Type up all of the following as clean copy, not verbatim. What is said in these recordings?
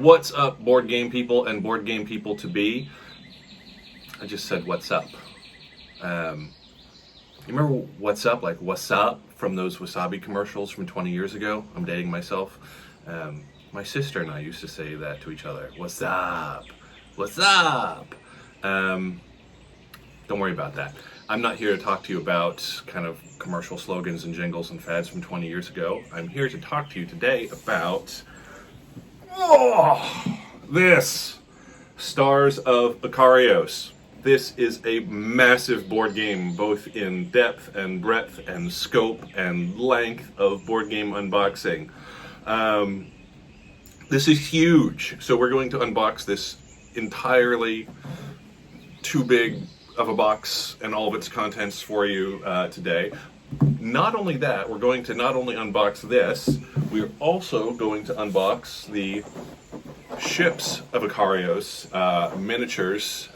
What's up, board game people and board game people to be? I just said what's up. You remember what's up, like what's up from those wasabi commercials from 20 years ago? I'm dating myself. My sister and I used to say that to each other. What's up? What's up? Don't worry about that. I'm not here to talk to you about kind of commercial slogans and jingles and fads from 20 years ago. I'm here to talk to you today about this Stars of Akarios. This is a massive board game, both in depth and breadth and scope and length of board game unboxing. This is huge. So we're going to unbox this entirely too big of a box and all of its contents for you today. Not only that, we're going to not only unbox this, we're also going to unbox the Ships of Akarios miniatures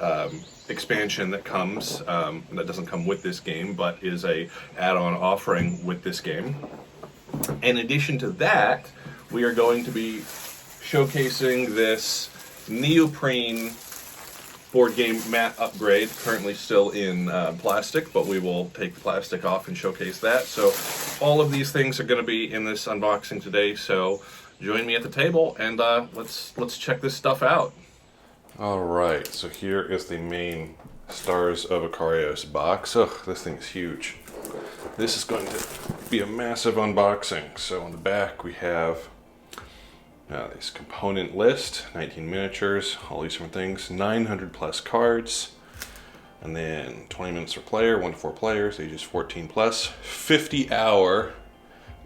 expansion that comes, that doesn't come with this game, but is a add-on offering with this game. In addition to that, we are going to be showcasing this Neoprene board game mat upgrade, currently still in plastic, but we will take the plastic off and showcase that. So all of these things are going to be in this unboxing today, so join me at the table and let's check this stuff out. Alright, so here is the main Stars of Akarios box. Ugh, this thing is huge. This is going to be a massive unboxing. So on the back we have this component list, 19 miniatures, all these different things, 900 plus cards, and then 20 minutes per player, 1 to 4 players, ages 14 plus, 50 hour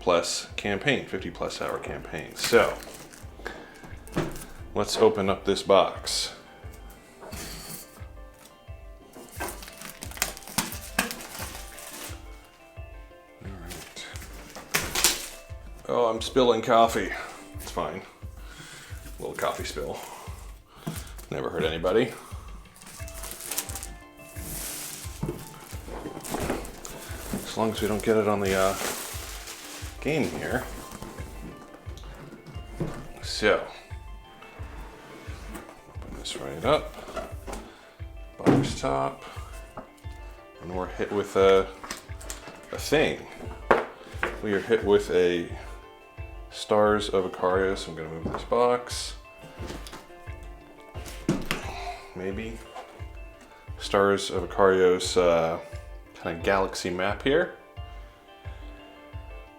plus campaign, 50 plus hour campaign. So let's open up this box. All right. Oh, I'm spilling coffee. It's fine. A little coffee spill. Never hurt anybody. As long as we don't get it on the game here. So, open this right up. Box top. And we're hit with a thing. We are hit with a Stars of Akarios. I'm going to move this box. Maybe. Stars of Akarios kind of galaxy map here.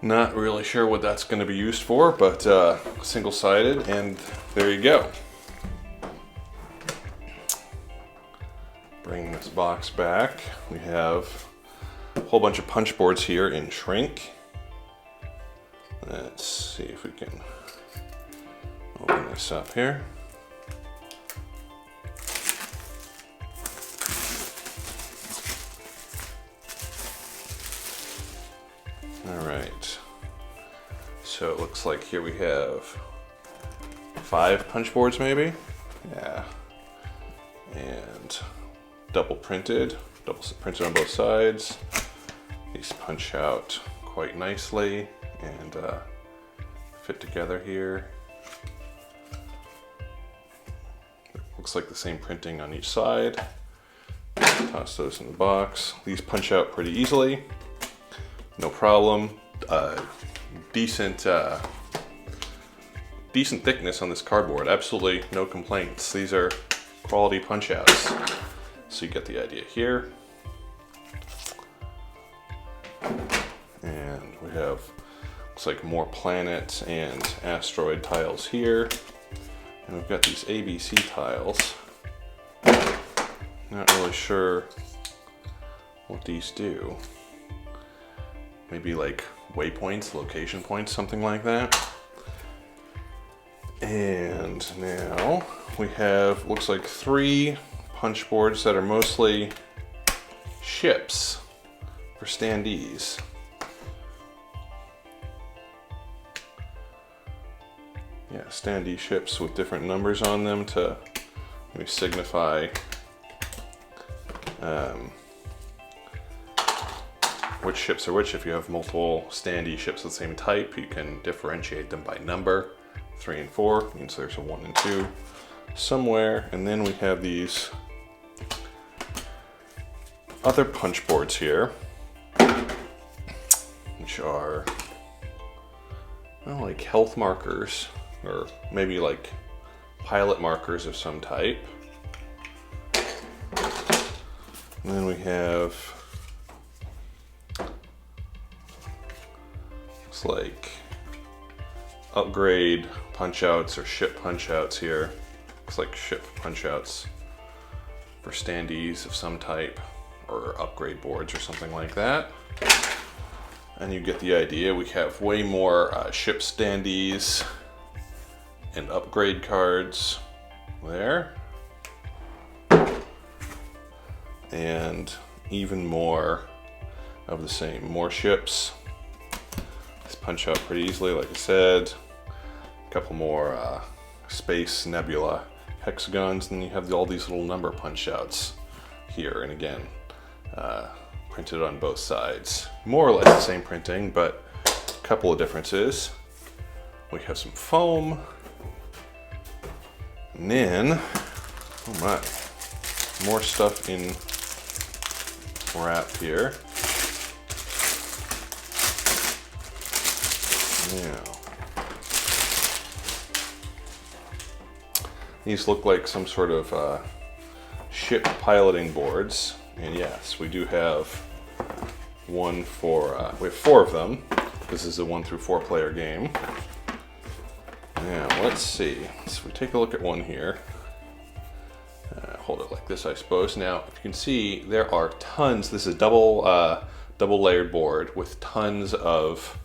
Not really sure what that's going to be used for, but single-sided, and there you go. Bring this box back. We have a whole bunch of punch boards here in shrink. Let's see if we can open this up here. All right. So it looks like here we have 5 punch boards maybe. Yeah. And double printed on both sides. These punch out quite nicely and fit together here. Looks like the same printing on each side. Toss those in the box. These punch out pretty easily, no problem. Decent thickness on this cardboard. Absolutely no complaints. These are quality punch outs. So you get the idea here. And we have, looks like more planet and asteroid tiles here. And we've got these ABC tiles. Not really sure what these do. Maybe like waypoints, location points, something like that. And now we have, looks like 3 punch boards that are mostly ships for standees. Yeah, standee ships with different numbers on them to maybe signify which ships are which. If you have multiple standee ships of the same type, you can differentiate them by number. 3 and 4, means there's a 1 and 2 somewhere. And then we have these other punch boards here, which are like health markers, or maybe like pilot markers of some type. And then we have, looks like upgrade punch outs or ship punch outs here. Looks like ship punch outs for standees of some type, or upgrade boards or something like that. And you get the idea. We have way more ship standees and upgrade cards there. And even more of the same. More ships. These punch out pretty easily, like I said. A couple more space nebula hexagons, and then you have all these little number punch outs here, and again, printed on both sides. More or less the same printing, but a couple of differences. We have some foam, and then, oh my, more stuff in wrap here. Now, these look like some sort of ship piloting boards, and yes, we do have one for, we have 4 of them. This is a 1 through 4 player game. Now, let's see. So we take a look at one here. Hold it like this, I suppose. Now, if you can see, there are tons. This is a double layered board with tons of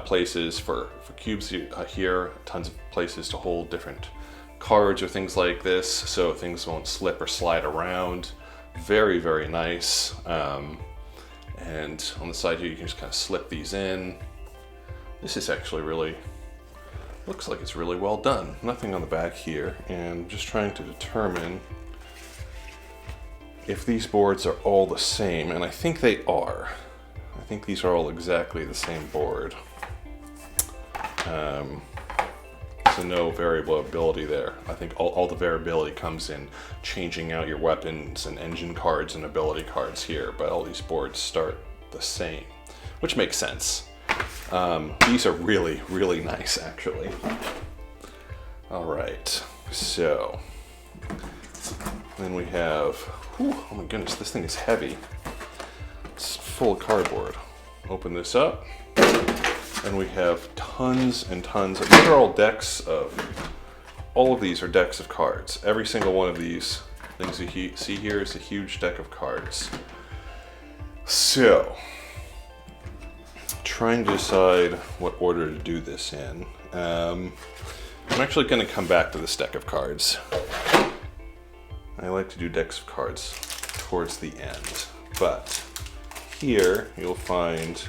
places for cubes here, tons of places to hold different cards or things like this, so things won't slip or slide around. Very, very nice. And on the side here, you can just kind of slip these in. This is actually really, looks like it's really well done. Nothing on the back here, and just trying to determine if these boards are all the same, and I think they are. I think these are all exactly the same board. So no variability there. I think all the variability comes in changing out your weapons and engine cards and ability cards here, but all these boards start the same, which makes sense. These are really, really nice, actually. All right, so then we have, whew, oh my goodness, this thing is heavy. It's full of cardboard. Open this up, and we have tons and tons of, these are all decks of, all of these are decks of cards. Every single one of these things you see here is a huge deck of cards. So, trying to decide what order to do this in. I'm actually going to come back to this deck of cards. I like to do decks of cards towards the end, but here you'll find,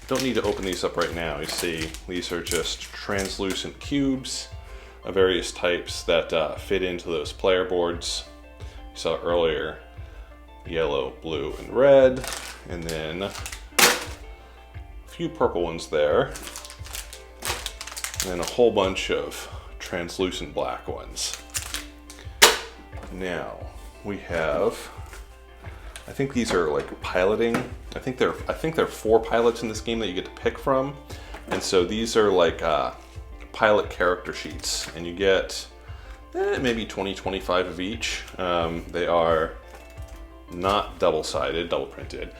don't need to open these up right now. You see, these are just translucent cubes of various types that fit into those player boards. You saw earlier, yellow, blue, and red, and then a few purple ones there, and then a whole bunch of translucent black ones. Now, we have, I think these are like piloting. I think there are 4 pilots in this game that you get to pick from, and so these are like pilot character sheets, and you get maybe 20-25 of each. They are not double-sided, double printed,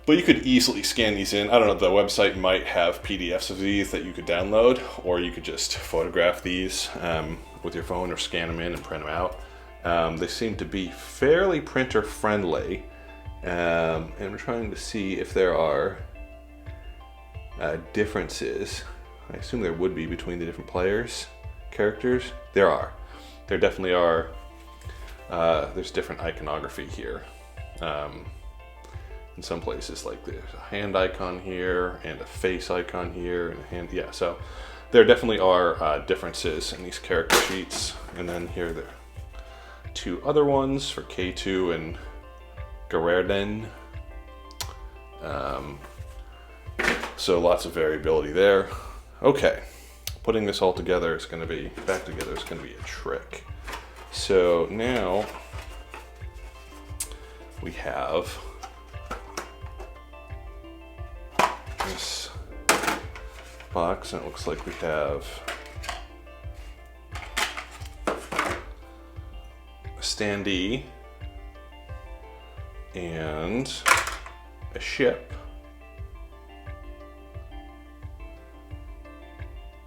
but you could easily scan these in. I don't know, the website might have PDFs of these that you could download, or you could just photograph these with your phone or scan them in and print them out. They seem to be fairly printer friendly, and we're trying to see if there are differences. I assume there would be between the different characters. There are. There definitely are. There's different iconography here. In some places, like there's a hand icon here and a face icon here and a hand. Yeah, so there definitely are differences in these character sheets. And then here there are 2 other ones for K2 and Gerarden. So lots of variability there. Okay, putting this all together is going to be, back together is going to be a trick. So now we have this box, and it looks like we have a standee and a ship.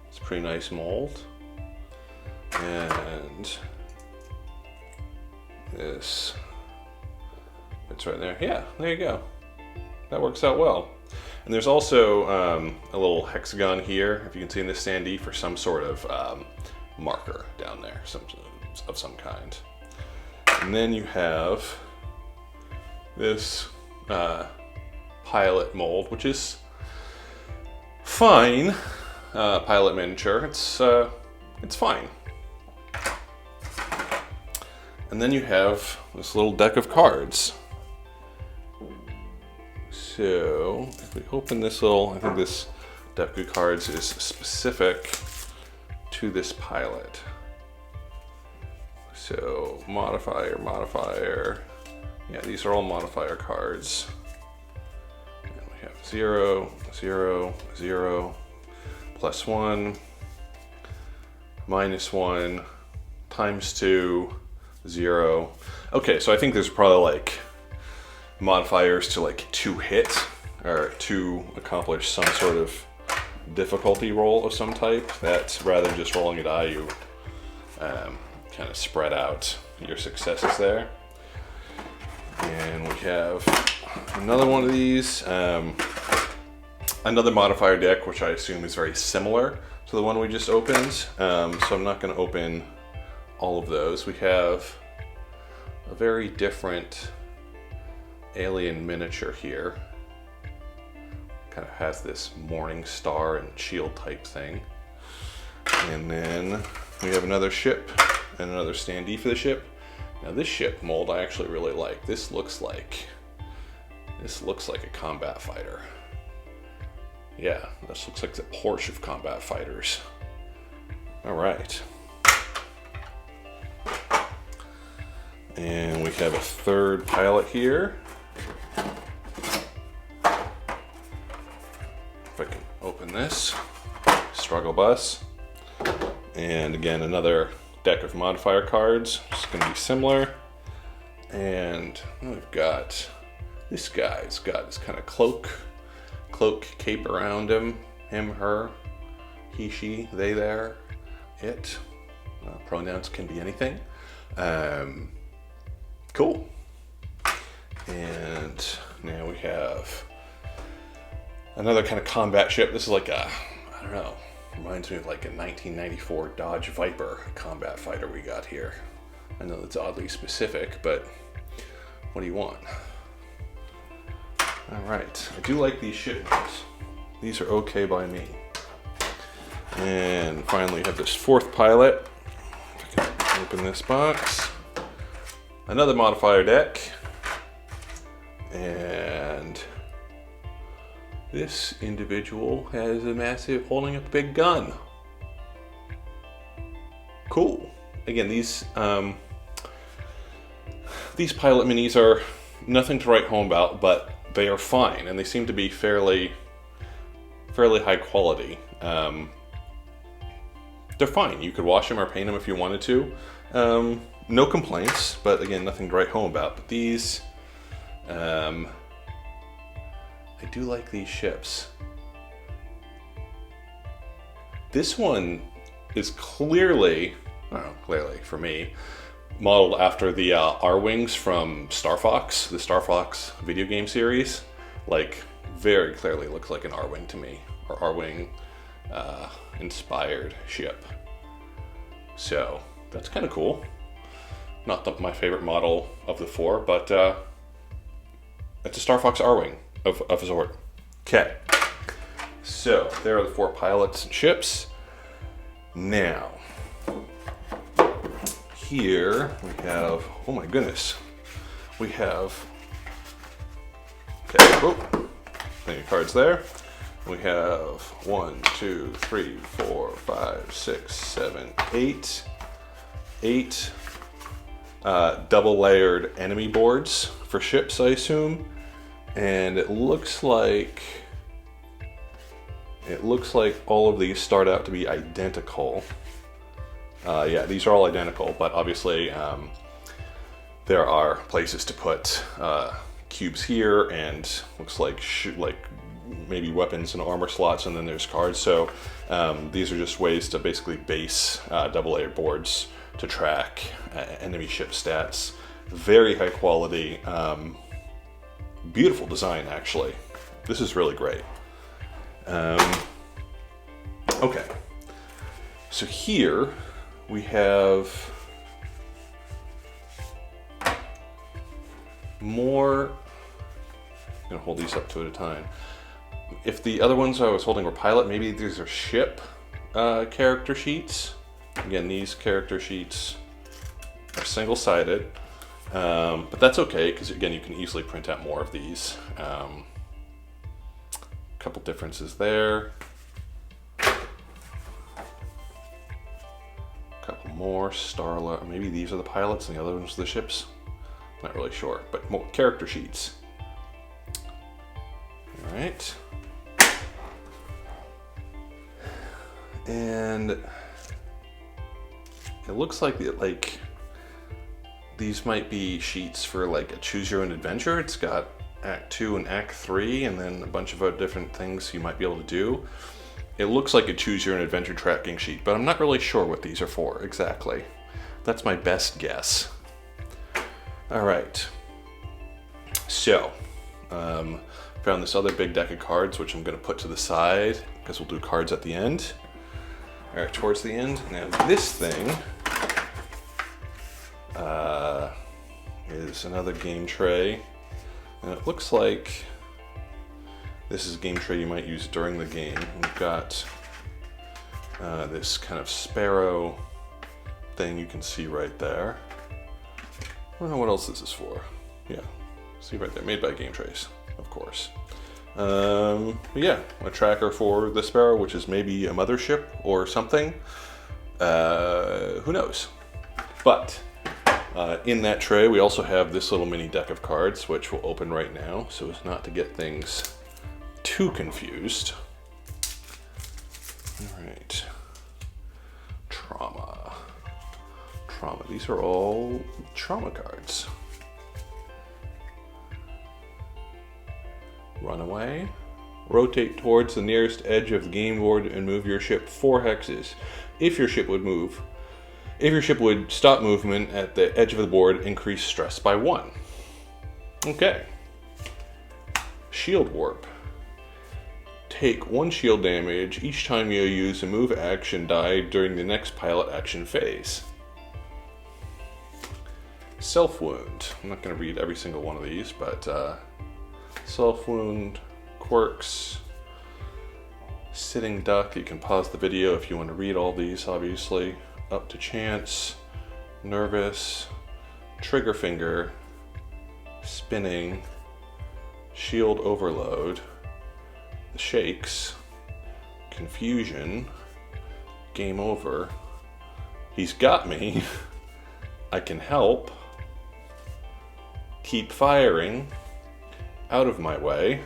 It's a pretty nice mold. And this fits right there. Yeah, there you go. That works out well. And there's also a little hexagon here, if you can see in this standee, for some sort of marker down there, of some kind. And then you have this pilot mold, which is fine. Pilot miniature. It's fine. And then you have this little deck of cards. So if we open this little, I think this deck of cards is specific to this pilot. So modifier. Yeah, these are all modifier cards. And we have 0, 0, 0, +1, -1, ×2, 0. Okay, so I think there's probably like modifiers to like to hit or to accomplish some sort of difficulty roll of some type, that rather than just rolling a die, you kind of spread out your successes there. And we have another one of these, another modifier deck, which I assume is very similar to the one we just opened. So I'm not going to open all of those. We have a very different alien miniature here. Kind of has this morning star and shield type thing. And then we have another ship and another standee for the ship. Now this ship mold I actually really like. This looks like a combat fighter. Yeah, this looks like the Porsche of combat fighters. All right. And we have a third pilot here. If I can open this, struggle bus. And again, another deck of modifier cards. It's going to be similar. And we've got this guy's got this kind of cloak cape around him. Him, her, he, she, they, there, it. Pronouns can be anything. Cool. And now we have another kind of combat ship. This is like a, I don't know, reminds me of like a 1994 Dodge Viper combat fighter we got here. I know that's oddly specific, but what do you want? All right, I do like these ships. These are okay by me. And finally, we have this fourth pilot. If I can open this box. Another modifier deck. And this individual has a massive, holding a big gun. Cool. Again, these pilot minis are nothing to write home about, but they are fine, and they seem to be fairly high quality. They're fine. You could wash them or paint them if you wanted to. No complaints, but again, nothing to write home about. But these, I do like these ships. This one is clearly for me, modeled after the R-Wings from Star Fox, the Star Fox video game series. Like, very clearly looks like an R-Wing to me, or R-Wing inspired ship. So that's kind of cool. Not my favorite model of the four, but it's a Star Fox R-Wing of a sort. Okay, so there are the four pilots and ships. Now, here we have, oh my goodness, we have, okay, plenty of cards there. We have 1, 2, 3, 4, 5, 6, 7, 8. 8 double layered enemy boards for ships, I assume. And it looks like all of these start out to be identical. Yeah, these are all identical, but obviously there are places to put cubes here, and looks like maybe weapons and armor slots, and then there's cards. So these are just ways to basically base double layered boards to track enemy ship stats. Very high quality, beautiful design actually. This is really great. Okay, so here we have more. I'm gonna hold these up two at a time. If the other ones I was holding were pilot, maybe these are ship character sheets. Again, these character sheets are single-sided, but that's okay because again, you can easily print out more of these. Couple differences there. Couple more Starlight. Maybe these are the pilots and the other ones are the ships. Not really sure, but more character sheets. All right. And it looks like these might be sheets for like a choose your own adventure. It's got Act 2 and Act 3 and then a bunch of other different things you might be able to do. It looks like a choose your own adventure tracking sheet, but I'm not really sure what these are for exactly. That's my best guess. All right. So, found this other big deck of cards, which I'm going to put to the side because we'll do cards at the end. All right, towards the end. Now this thing is another game tray, and it looks like this is a game tray you might use during the game. We've got this kind of sparrow thing you can see right there. I don't know what else this is for. Yeah, see right there, made by Game Trace, of course. But yeah, a tracker for the sparrow, which is maybe a mothership or something. Who knows? But in that tray, we also have this little mini deck of cards, which we'll open right now, so as not to get things too confused. All right. Trauma. These are all trauma cards. Runaway. Rotate towards the nearest edge of the game board and move your ship 4 hexes. If your ship would stop movement at the edge of the board, increase stress by 1. Okay. Shield warp. Take 1 shield damage each time you use a move action die during the next pilot action phase. Self-wound. I'm not going to read every single one of these, but self-wound, quirks, sitting duck. You can pause the video if you want to read all these, obviously. Up to chance, nervous, trigger finger, spinning, shield overload, the shakes, confusion, game over, he's got me, I can help, keep firing, out of my way,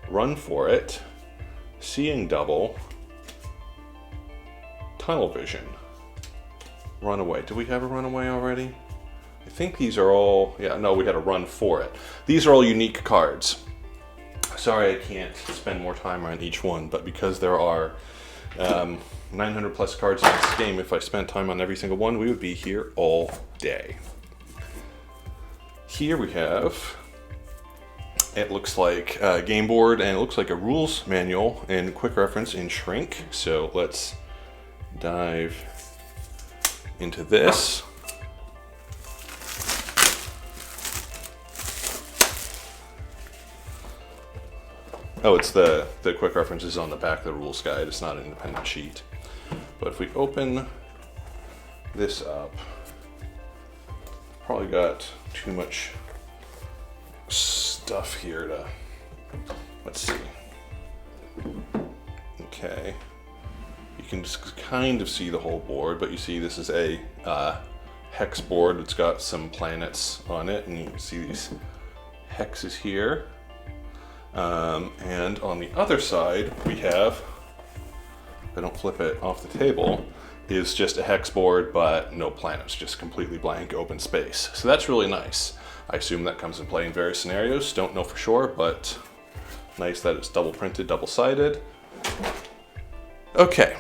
run for it, seeing double, tunnel vision, runaway. Do we have a runaway already? I think these are all, yeah, no, we had a run for it. These are all unique cards. Sorry I can't spend more time on each one, but because there are 900 plus cards in this game, if I spent time on every single one, we would be here all day. Here we have, it looks like a game board, and it looks like a rules manual and quick reference in shrink. So let's dive into this. Oh, it's the quick reference is on the back of the rules guide. It's not an independent sheet. But if we open this up, probably got too much stuff here to, let's see. Okay. You can just kind of see the whole board, but you see this is a hex board. It's got some planets on it, and you can see these hexes here. And on the other side, we have, if I don't flip it off the table, is just a hex board, but no planets, just completely blank open space. So that's really nice. I assume that comes in play in various scenarios. Don't know for sure, but nice that it's double printed, double-sided. Okay,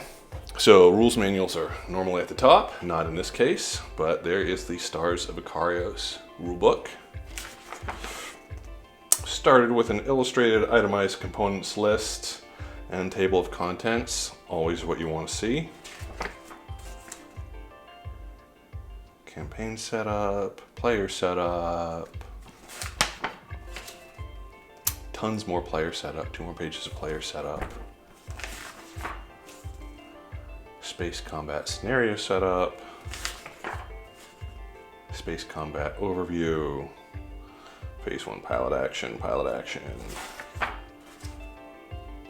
so rules manuals are normally at the top, not in this case, but there is the Stars of Akarios rulebook. Started with an illustrated itemized components list and table of contents, always what you want to see. Campaign setup, player setup, tons more player setup, 2 more pages of player setup. Space combat scenario setup, space combat overview, phase 1 pilot action, pilot action,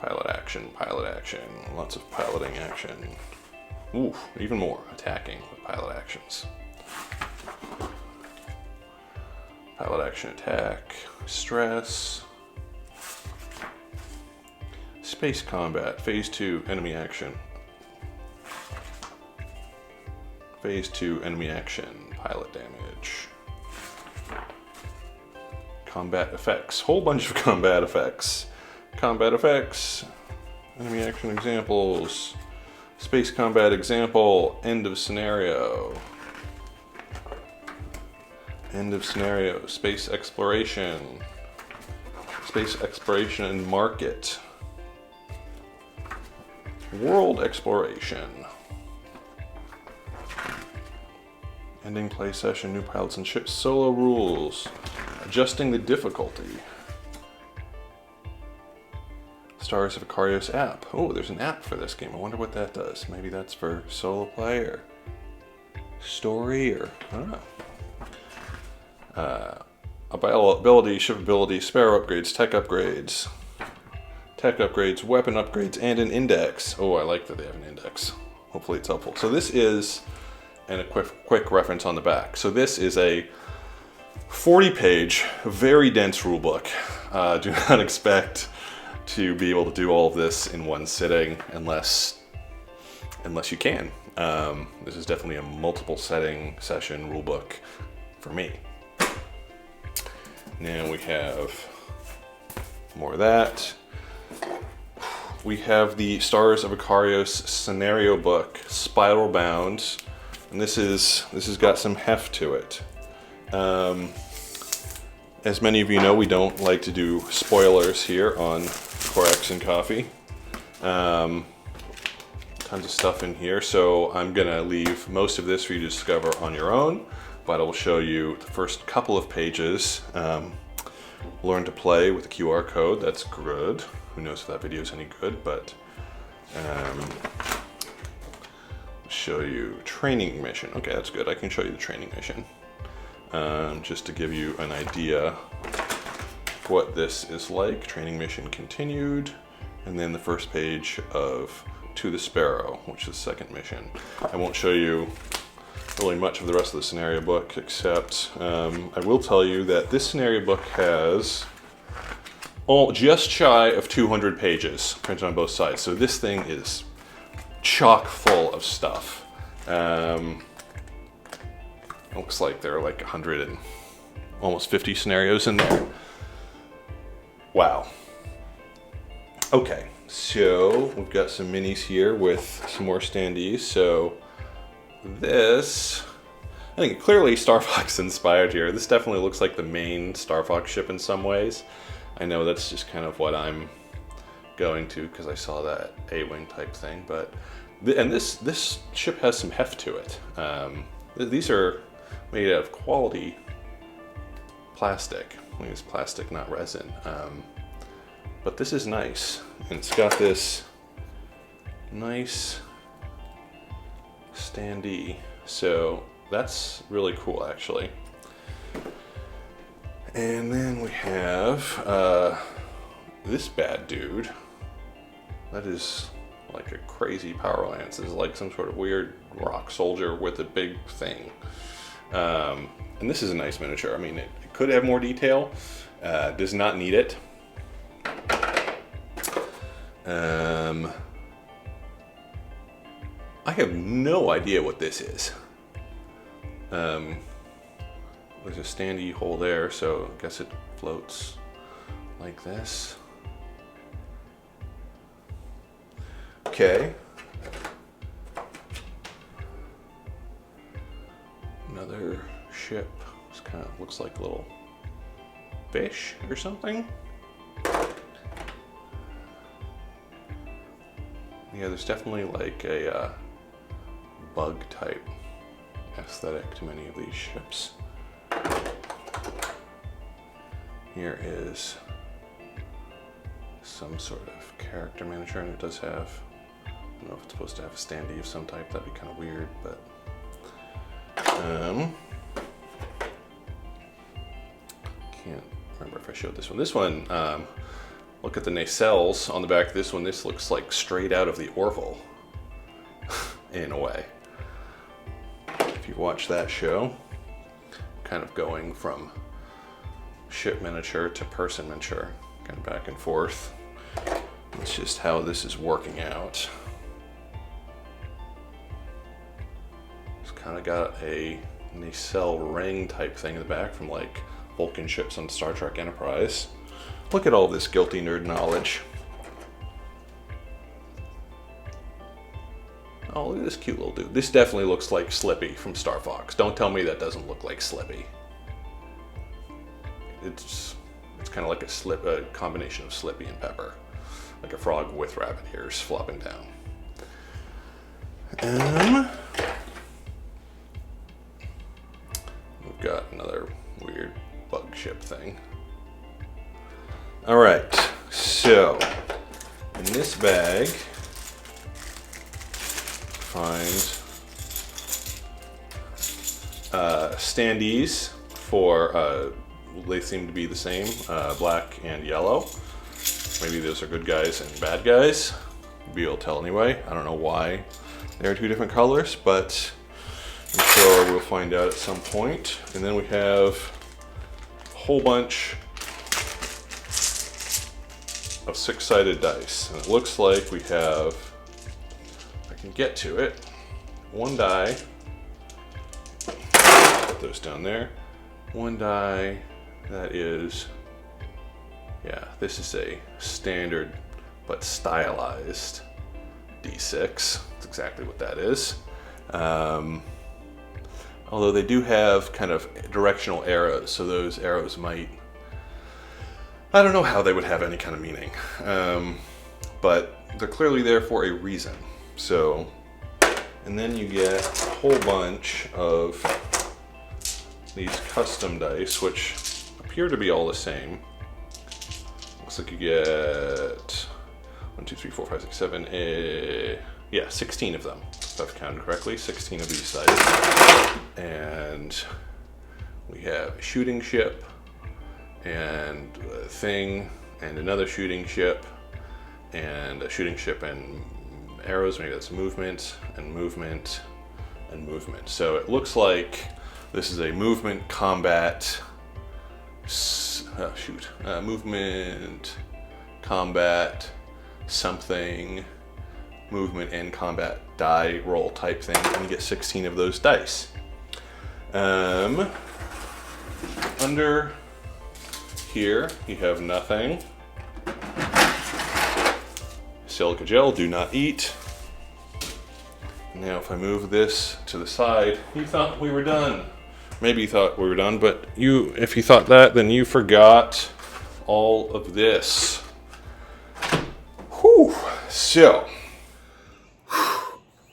pilot action, pilot action, lots of piloting action. Ooh, even more attacking with pilot actions. Pilot action attack, stress, space combat, phase 2 enemy action. Phase 2 enemy action, pilot damage. Combat effects, whole bunch of combat effects. Combat effects, enemy action examples, space combat example, end of scenario. End of scenario, space exploration and market. World exploration. Ending play session, new pilots and ships, solo rules, adjusting the difficulty. Stars of Akarios app. Oh, there's an app for this game. I wonder what that does. Maybe that's for solo play or story or I don't know. Ability, ship ability, spare upgrades, tech upgrades, weapon upgrades, and an index. Oh, I like that they have an index. Hopefully it's helpful. So this is, and a quick reference on the back. So this is a 40-page, very dense rulebook. Do not expect to be able to do all of this in one sitting unless you can. This is definitely a multiple setting session rulebook for me. Now we have more of that. We have the Stars of Akarios scenario book, spiral bound, and this has got some heft to it. As many of you know, we don't like to do spoilers here on Corax&Coffee. Tons of stuff in here, so I'm gonna leave most of this for you to discover on your own, but I will show you the first couple of pages. Learn to play with the QR code, that's good. Who knows if that video is any good, but show you training mission. Okay, that's good, I can show you the training mission. Just to give you an idea of what this is like. Training mission continued, and then the first page of To the Sparrow, which is the second mission. I won't show you really much of the rest of the scenario book, except I will tell you that this scenario book has just shy of 200 pages printed on both sides. So this thing is chock full of stuff. Looks like there are like 100 and almost 50 scenarios in there. Wow. Okay, so we've got some minis here with some more standees. So this, I think clearly Star Fox inspired here. This definitely looks like the main Star Fox ship in some ways. I know that's just kind of what I'm going to because I saw that A-wing type thing, but this ship has some heft to it. These are made out of quality plastic. I think it's plastic, not resin. But this is nice, and it's got this nice standee, so that's really cool actually. And then we have this bad dude. that is like a crazy power lance. It's like some sort of weird rock soldier with a big thing. And this is a nice miniature. I mean, it could have more detail. Does not need it. I have no idea what this is. There's a standy hole there, so I guess it floats like this. Okay. Another ship. This kind of looks like a little fish or something. Yeah, there's definitely like a bug type aesthetic to many of these ships. Here is some sort of character miniature, and it does have, I don't know if it's supposed to have a standee of some type. That'd be kind of weird, but can't remember if I showed this one. This one, look at the nacelles on the back of this one. This looks like straight out of the Orville in a way. If you watch that show, kind of going from ship miniature to person miniature, kind of back and forth. It's just how this is working out. It's kind of got a nacelle ring type thing in the back from like Vulcan ships on Star Trek Enterprise. Look at all this guilty nerd knowledge. Oh, look at this cute little dude. This definitely looks like Slippy from Star Fox. Don't tell me that doesn't look like Slippy. It's kind of like a combination of Slippy and Pepper. Like a frog with rabbit ears flopping down. We've got another weird bug ship thing. All right, so in this bag, find standees for, they seem to be the same, black and yellow. Maybe those are good guys and bad guys. Maybe you'll tell anyway. I don't know why they're two different colors, but I'm sure we'll find out at some point. And then we have a whole bunch of six-sided dice. And it looks like we have, if I can get to it, one die. Put those down there. One die that is, yeah, this is a standard but stylized D6. That's exactly what that is. Although they do have kind of directional arrows, so those arrows might, I don't know how they would have any kind of meaning. But they're clearly there for a reason. So, and then you get a whole bunch of these custom dice, which appear to be all the same. Looks like you get 1, 2, 3, 4, 5, 6, 7, yeah, 16 of them, if I've counted correctly, 16 of these dice. And we have a shooting ship, and a thing, and another shooting ship, and a shooting ship and arrows. Maybe that's movement, and movement, and movement. So it looks like this is a movement, combat, movement, combat, something, movement and combat die roll type thing, and you get 16 of those dice. Under here, you have nothing. Silica gel, do not eat. Now if I move this to the side, you thought we were done. Maybe you thought we were done, but if you thought that, then you forgot all of this. Whew. So.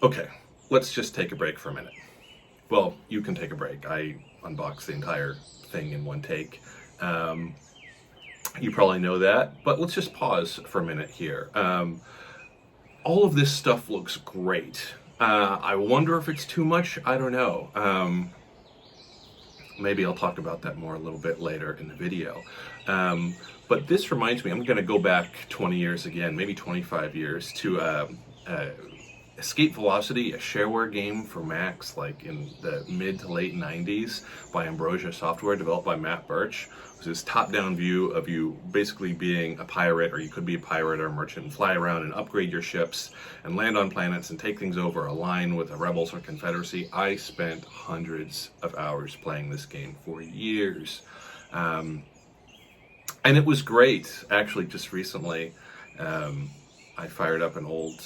Okay, let's just take a break for a minute. Well, you can take a break. I unboxed the entire thing in one take. You probably know that, but let's just pause for a minute here. All of this stuff looks great. I wonder if it's too much. I don't know. Maybe I'll talk about that more a little bit later in the video. But this reminds me, I'm going to go back 20 years again, maybe 25 years, to Escape Velocity, a shareware game for Macs, like in the mid to late 90s by Ambrosia Software, developed by Matt Birch. It was this top-down view of you basically being a pirate, or you could be a pirate or a merchant, and fly around and upgrade your ships and land on planets and take things over, align with the Rebels or Confederacy. I spent hundreds of hours playing this game for years. And it was great. Actually, just recently, I fired up an old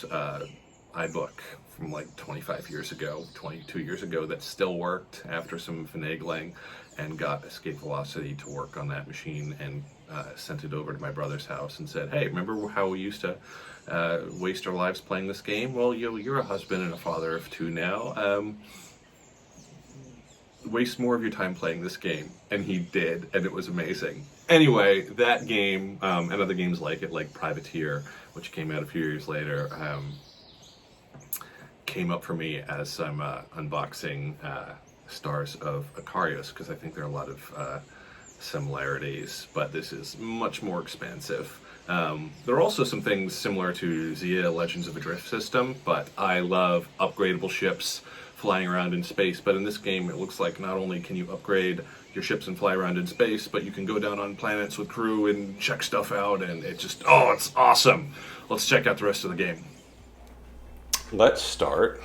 iBook from like 25 years ago, 22 years ago, that still worked after some finagling, and got Escape Velocity to work on that machine, and sent it over to my brother's house and said, hey, remember how we used to waste our lives playing this game? Well, you're a husband and a father of two now. Waste more of your time playing this game. And he did, and it was amazing. Anyway, that game, and other games like it, like Privateer, which came out a few years later, came up for me as I'm unboxing Stars of Akarios, because I think there are a lot of similarities, but this is much more expansive. There are also some things similar to Zia Legends of a Drift system, but I love upgradable ships flying around in space. But in this game, it looks like not only can you upgrade your ships and fly around in space, but you can go down on planets with crew and check stuff out, and it just, oh, it's awesome. Let's check out the rest of the game. Let's start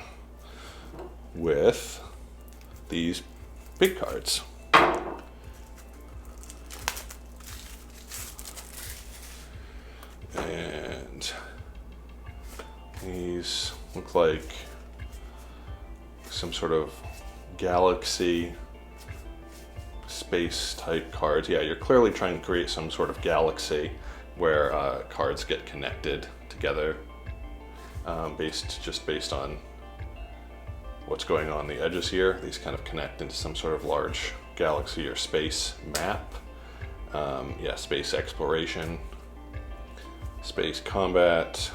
with these big cards. And these look like some sort of galaxy space type cards. Yeah, you're clearly trying to create some sort of galaxy where cards get connected together, based on what's going on the edges here. These kind of connect into some sort of large galaxy or space map. Yeah, space exploration, space combat.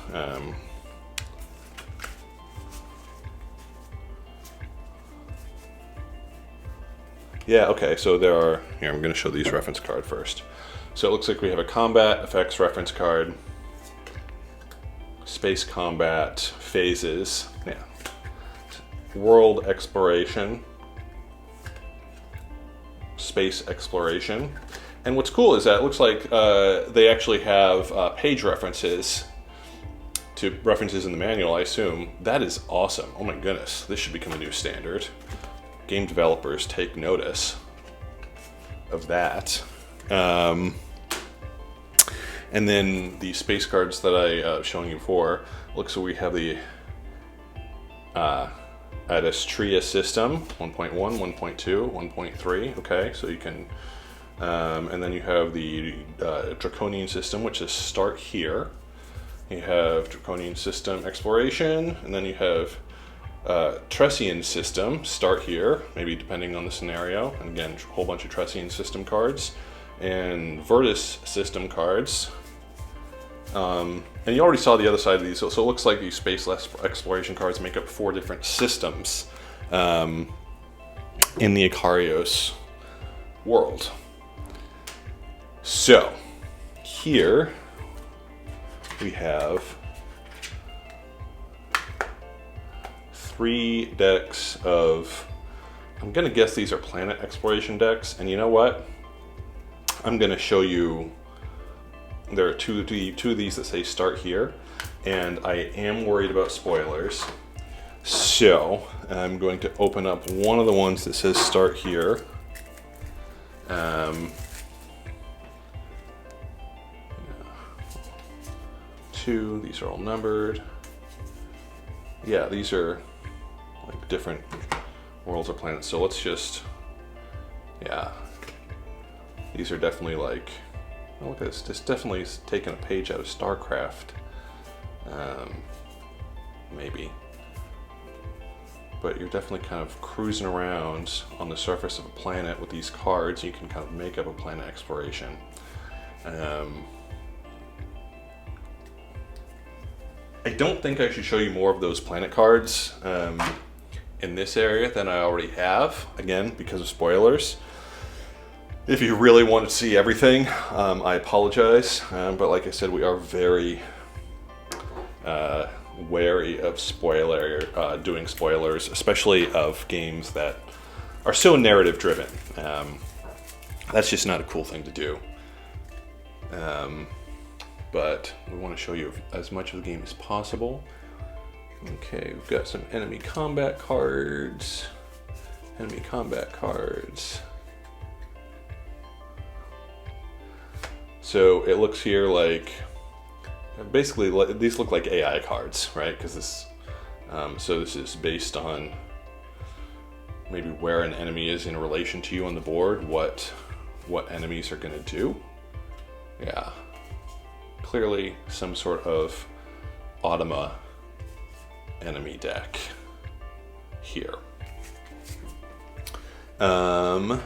Yeah, okay, so there are, here, I'm going to show these reference card first. So it looks like we have a combat effects reference card, space combat, phases, yeah, world exploration, space exploration. And what's cool is that it looks like they actually have page references to references in the manual, I assume. That is awesome. Oh my goodness, this should become a new standard. Game developers take notice of that. And then the space cards that I was showing you before, looks like we have the Adastria system, 1.1, 1.2, 1.3, okay, so you can, and then you have the Draconian system, which is start here. You have Draconian system exploration, and then you have Tressian system, start here, maybe depending on the scenario, and again, a whole bunch of Tressian system cards, and Virtus system cards. And you already saw the other side of these, so it looks like these space exploration cards make up 4 different systems in the Akarios world. So, here we have 3 decks of, I'm gonna guess these are planet exploration decks, and you know what? I'm gonna show you, there are two of these that say start here, and I am worried about spoilers. So I'm going to open up one of the ones that says start here. Two, these are all numbered. Yeah, these are like different worlds or planets. So let's just, yeah, these are definitely like, oh, look at this. This definitely is taking a page out of StarCraft, maybe. But you're definitely kind of cruising around on the surface of a planet with these cards. You can kind of make up a planet exploration. I don't think I should show you more of those planet cards in this area than I already have, again, because of spoilers. If you really want to see everything, I apologize. But like I said, we are very wary of doing spoilers, especially of games that are so narrative driven. That's just not a cool thing to do. But we want to show you as much of the game as possible. Okay, we've got some enemy combat cards. Enemy combat cards. So it looks here like, basically these look like AI cards, right? Because this, so this is based on maybe where an enemy is in relation to you on the board, what enemies are going to do. Yeah, clearly some sort of Automa enemy deck here. And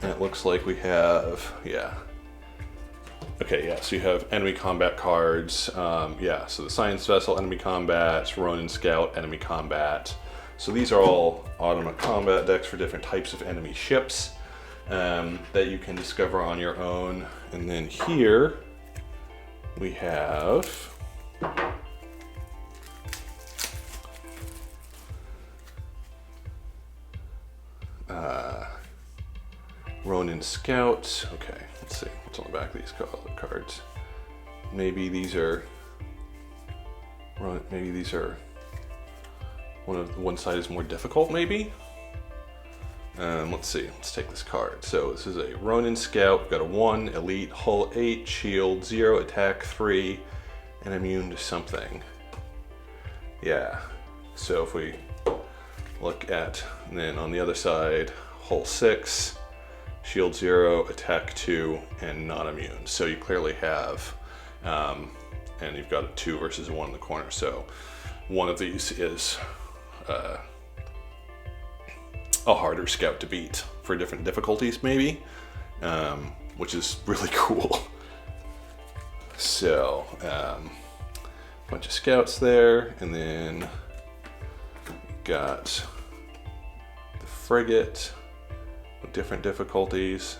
it looks like we have, yeah. Okay, yeah, so you have enemy combat cards. Yeah, so the Science Vessel, enemy combat, Ronin Scout, enemy combat. So these are all Automa combat decks for different types of enemy ships that you can discover on your own. And then here we have Ronin Scout. Okay, let's see what's on the back of these cards. Maybe these are one side is more difficult. Maybe. Let's see. Let's take this card. So this is a Ronin Scout. We've got a 1, Elite, Hull 8, Shield 0, Attack 3, and immune to something. Yeah. So if we look at, and then on the other side, Hull 6, Shield 0, Attack 2, and not immune. So you clearly have, and you've got a 2 versus a 1 in the corner. So one of these is a harder scout to beat for different difficulties, maybe, which is really cool. So, a bunch of scouts there, and then we've got the frigate with different difficulties,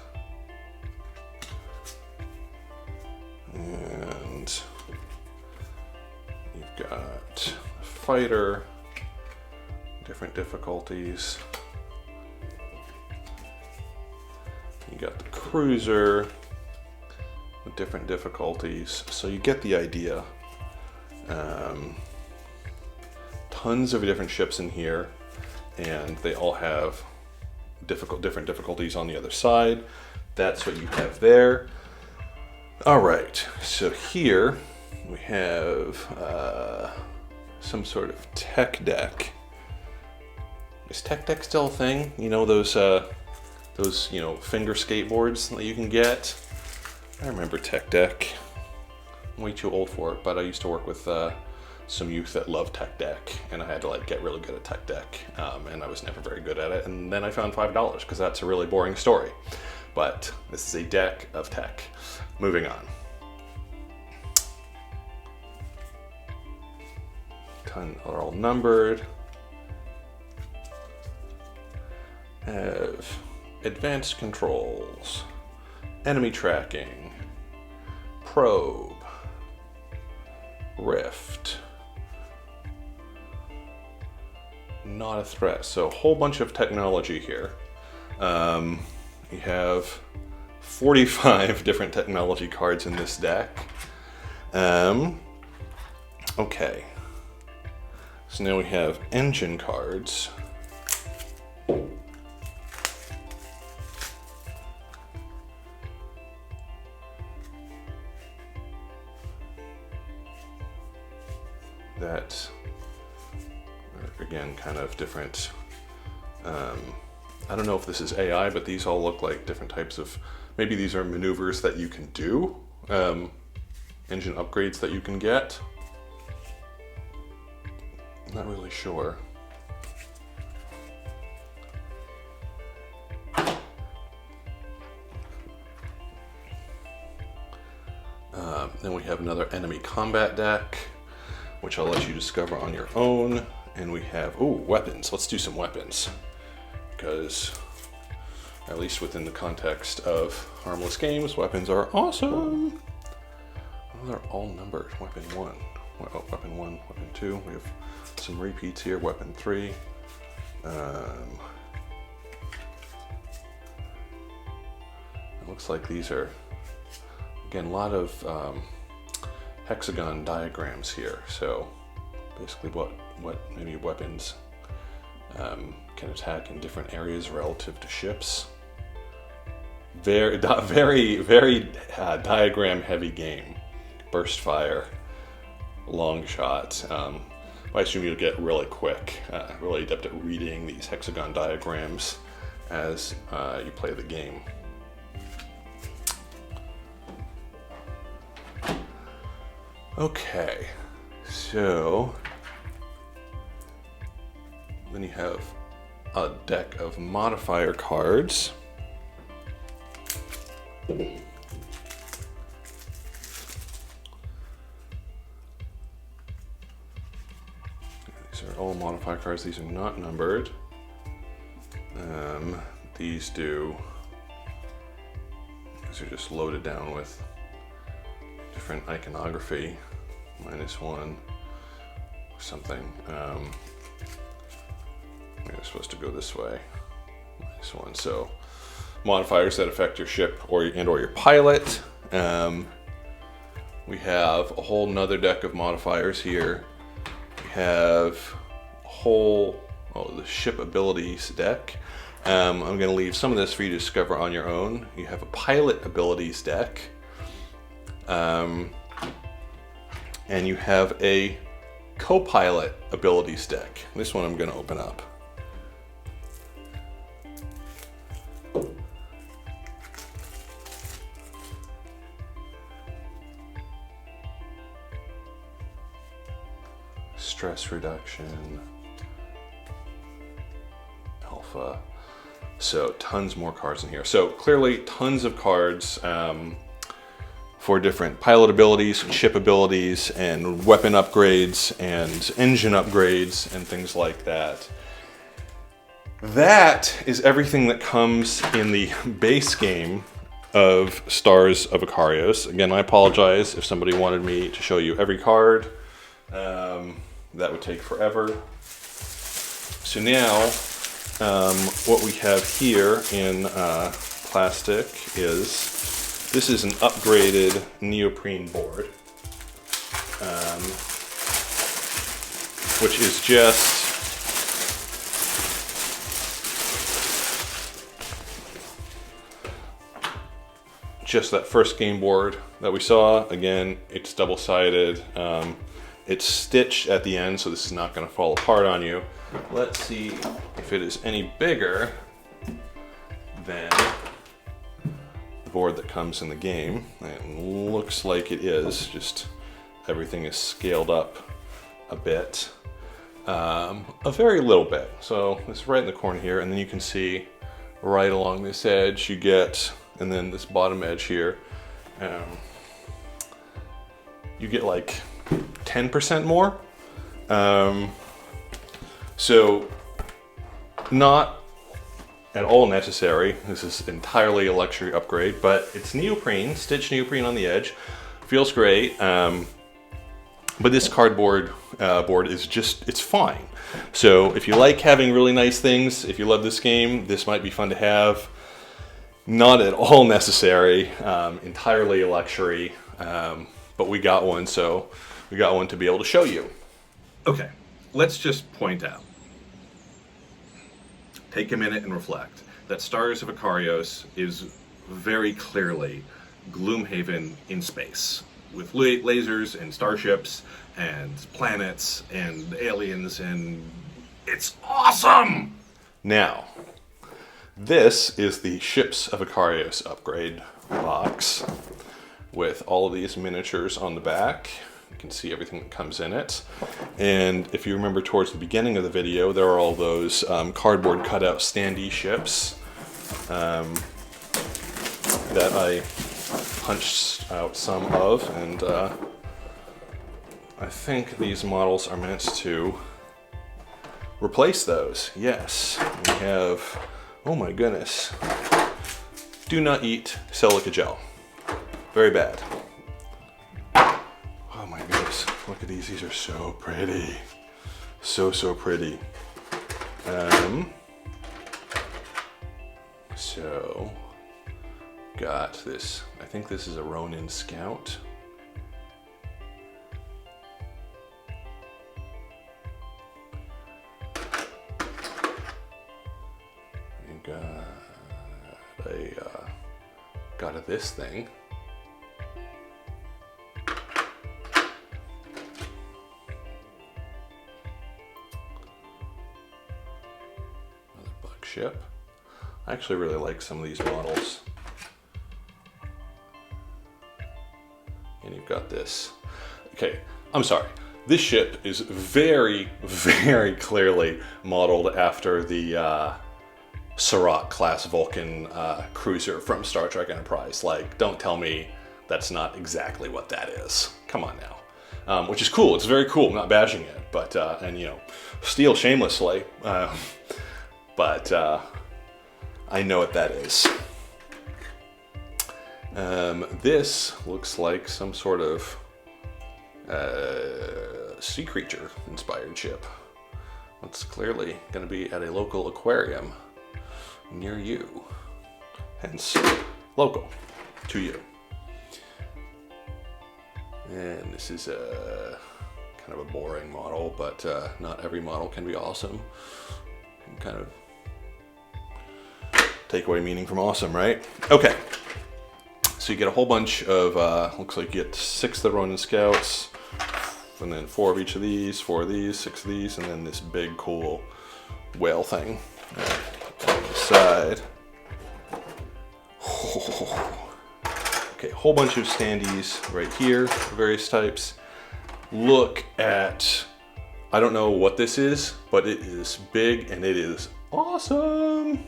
and you've got a fighter, different difficulties. You got the cruiser with different difficulties, so you get the idea. Tons of different ships in here, and they all have different difficulties on the other side. That's what you have there. All right, so here we have some sort of tech deck. Is tech deck still a thing? You know, those finger skateboards that you can get. I remember Tech Deck. I'm way too old for it, but I used to work with some youth that loved Tech Deck, and I had to get really good at Tech Deck, and I was never very good at it. And then I found $5 because that's a really boring story. But this is a deck of tech. Moving on. Are all numbered. Have advanced controls, enemy tracking, probe, rift, not a threat. So a whole bunch of technology here. You have 45 different technology cards in this deck. Okay. So now we have engine cards. That are, again, kind of different. I don't know if this is AI, but these all look like different types of, maybe these are maneuvers that you can do, engine upgrades that you can get. I'm not really sure. Then we have another enemy combat deck, which I'll let you discover on your own. And we have, ooh, weapons. Let's do some weapons. Because at least within the context of harmless games. Weapons are awesome. Oh, they're all numbered. Weapon 1. Oh, weapon 1, weapon 2. We have some repeats here. Weapon 3. It looks like these are, again, a lot of hexagon diagrams here. So basically what maybe weapons can attack in different areas relative to ships. Very diagram heavy game. Burst fire, long shot. I assume you'll get really quick, really adept at reading these hexagon diagrams as you play the game. Okay, so then you have a deck of modifier cards. These are all modifier cards. These are not numbered. These are just loaded down with different iconography. -1 or something. We're supposed to go this way. -1. So modifiers that affect your ship or your pilot. We have a whole nother deck of modifiers here. We have a whole the ship abilities deck. I'm going to leave some of this for you to discover on your own. You have a pilot abilities deck. And you have a co-pilot abilities deck. This one I'm going to open up. Stress reduction, alpha. So tons more cards in here. So clearly tons of cards for different pilot abilities, ship abilities, and weapon upgrades, and engine upgrades, and things like that. That is everything that comes in the base game of Stars of Akarios. Again, I apologize if somebody wanted me to show you every card. That would take forever. So now, what we have here in plastic is, this is an upgraded neoprene board, which is just that first game board that we saw. Again, it's double-sided. It's stitched at the end, so this is not going to fall apart on you. Let's see if it is any bigger than the board that comes in the game. It looks like it is, just everything is scaled up a bit. A very little bit. So it's right in the corner here, and then you can see right along this edge you get, and then this bottom edge here, you get like 10% more. So not at all necessary. This is entirely a luxury upgrade, but it's neoprene, stitched neoprene on the edge. Feels great. But this cardboard board is just, it's fine. So if you like having really nice things, if you love this game, this might be fun to have. Not at all necessary, entirely a luxury, but we got one, so we got one to be able to show you. Okay, let's just point out, take a minute and reflect, that Stars of Akarios is very clearly Gloomhaven in space, with lasers and starships and planets and aliens, and it's awesome! Now, this is the Ships of Akarios upgrade box with all of these miniatures on the back. You can see everything that comes in it. And if you remember towards the beginning of the video, there are all those cardboard cutout standee ships that I punched out some of, and I think these models are meant to replace those. Yes, we have, oh my goodness, Do not eat silica gel. Very bad. Oh my goodness, look at these. These are so pretty. So pretty. So, got this. I think this is a Ronin Scout. Got this thing. Another bug ship. I actually really like some of these models. And you've got this. Okay, I'm sorry. This ship is very, very clearly modeled after the Serac class Vulcan cruiser from Star Trek Enterprise. Like, don't tell me that's not exactly what that is. Come on now. Which is cool. It's very cool. I'm not bashing it, but and you know, steal shamelessly. But I know what that is. This looks like some sort of sea creature inspired ship. It's clearly going to be at a local aquarium near you, hence local to you. And this is a kind of a boring model, but not every model can be awesome. You can kind of take away meaning from awesome, right? Okay, so you get a whole bunch of looks like you get 6 of the Ronin Scouts, and then 4 of each of these, 4 of these, 6 of these, and then this big cool whale thing. On the side. Okay, a whole bunch of standees right here, various types. Look at, I don't know what this is, but it is big and it is awesome.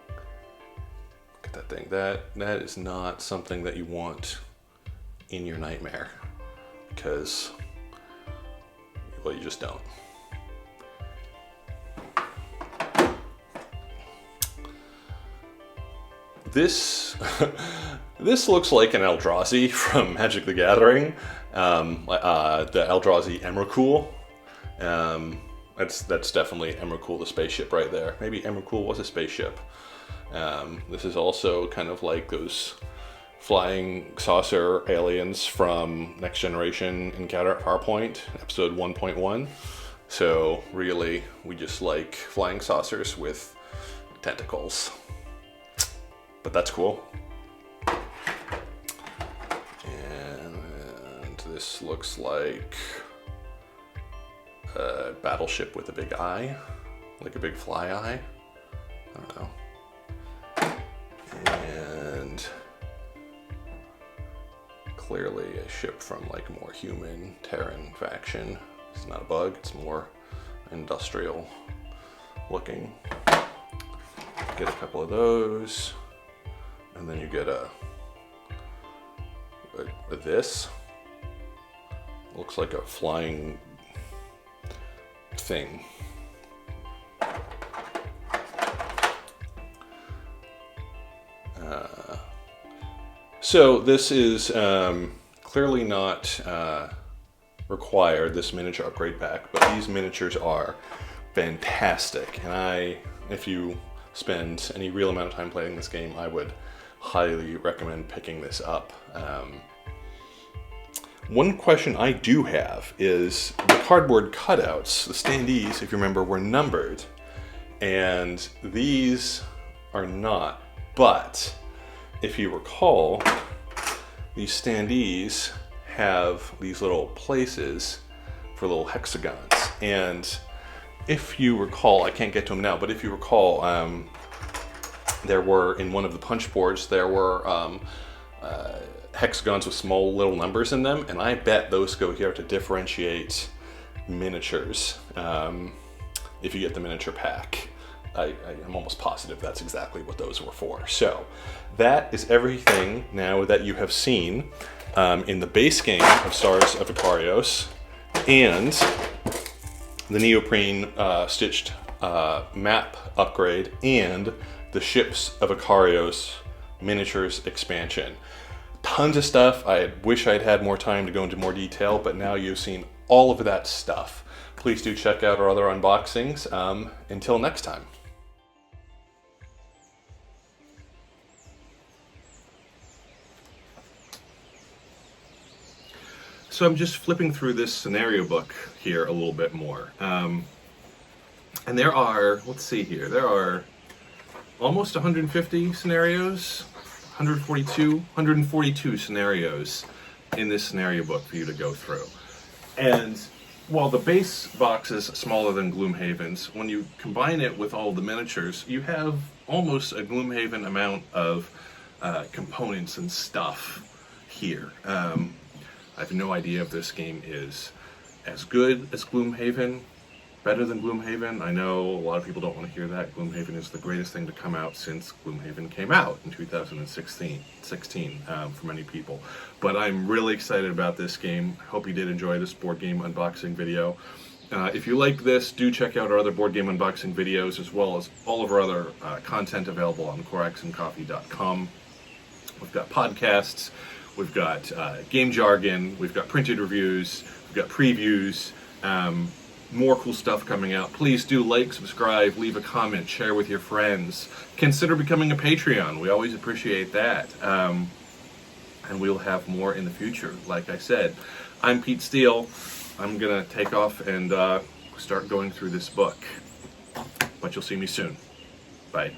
Look at that thing. That is not something that you want in your nightmare, because, well, you just don't. This this looks like an Eldrazi from Magic the Gathering, the Eldrazi Emrakul. That's definitely Emrakul, the spaceship right there. Maybe Emrakul was a spaceship. This is also kind of like those flying saucer aliens from Next Generation Encounter at Farpoint, episode 1.1. So really, we just like flying saucers with tentacles. But that's cool. And this looks like a battleship with a big eye, like a big fly eye. I don't know. And clearly a ship from like a more human Terran faction. It's not a bug, it's more industrial looking. Get a couple of those. And then you get a this. Looks like a flying thing. So this is clearly not required, this miniature upgrade pack, but these miniatures are fantastic. And if you spend any real amount of time playing this game, I would highly recommend picking this up. One question I do have is the cardboard cutouts, the standees, if you remember, were numbered, and these are not. But if you recall, these standees have these little places for little hexagons. And if you recall, I can't get to them now, but if you recall, there were, in one of the punch boards, there were hexagons with small little numbers in them, and I bet those go here to differentiate miniatures if you get the miniature pack. I'm almost positive that's exactly what those were for. So that is everything now that you have seen in the base game of Stars of Akarios and the Neoprene stitched map upgrade and the Ships of Akarios miniatures expansion. Tons of stuff. I wish I'd had more time to go into more detail, but now you've seen all of that stuff. Please do check out our other unboxings. Until next time. So I'm just flipping through this scenario book here a little bit more. And there are, let's see here, there are almost 150 scenarios, 142 scenarios in this scenario book for you to go through. And while the base box is smaller than Gloomhaven's, when you combine it with all the miniatures, you have almost a Gloomhaven amount of components and stuff here. I have no idea if this game is as good as Gloomhaven, better than Gloomhaven. I know a lot of people don't want to hear that. Gloomhaven is the greatest thing to come out since Gloomhaven came out in 2016 for many people. But I'm really excited about this game. I hope you did enjoy this board game unboxing video. If you like this, do check out our other board game unboxing videos, as well as all of our other content available on Corax&Coffee.com. We've got podcasts, we've got game jargon, we've got printed reviews, we've got previews, more cool stuff coming out. Please do like, subscribe, leave a comment, share with your friends. Consider becoming a Patreon. We always appreciate that. And we'll have more in the future. Like I said, I'm Pete Steele. I'm going to take off and start going through this book. But you'll see me soon. Bye.